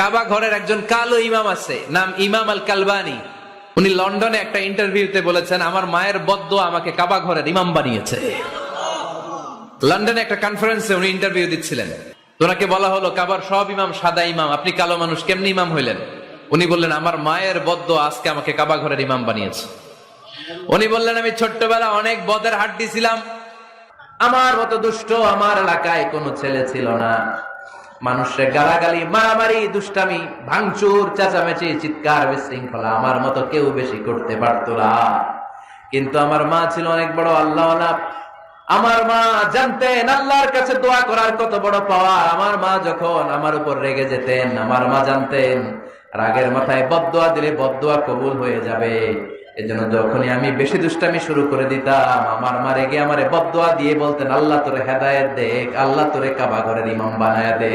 কাবা ঘরের একজন কালো ইমাম আছে, নাম ইমাম আল কালবানি। উনি লন্ডনে একটা ইন্টারভিউতে বলেছেন, আমার মায়ের বদদোয়া আমাকে কাবা ঘরের ইমাম বানিয়েছে। লন্ডনে একটা কনফারেন্সে উনি ইন্টারভিউ দিচ্ছিলেন। ওনাকে বলা হলো, কাবার সব ইমাম সাদা ইমাম, আপনি কালো মানুষ, কেমনি ইমাম হইলেন? উনি বললেন, আমার মায়ের বদদোয়া আজকে আমাকে কাবা ঘরের ইমাম বানিয়েছে। উনি বললেন, আমি ছোট্টবেলা অনেক বদের হাড্ডি ছিলাম, আমার মতো দুষ্ট আমার এলাকায় কোনো ছেলে ছিল না। মানুষের গালাগালি, মারামারি, দুষ্টামি, ভাঙচুর, চেঁচামেচি, চিৎকার, বিশৃঙ্খলা আমার মতো কেউ বেশি করতে পারতো না। কিন্তু আমার মা ছিল অনেক বড় আল্লাহওয়ালা। আমার মা জানতেন আল্লাহর কাছে দোয়া করার কত বড় পাওয়া। আমার মা যখন আমার উপর রেগে যেতেন, আমার মা জানতেন রাগের মাথায় বদদোয়া দিলে বদদোয়া কবুল হয়ে যাবে। এজন্য যখনই আমি বেশি দুষ্টামি শুরু করে দিতাম, আমার মা রেগে আমারে বদদোয়া দিয়ে বলতেন, আল্লাহ তোরে হেদায়েত দে, আল্লাহ তোরে কাবা ঘরের ইমাম বানায়া দে।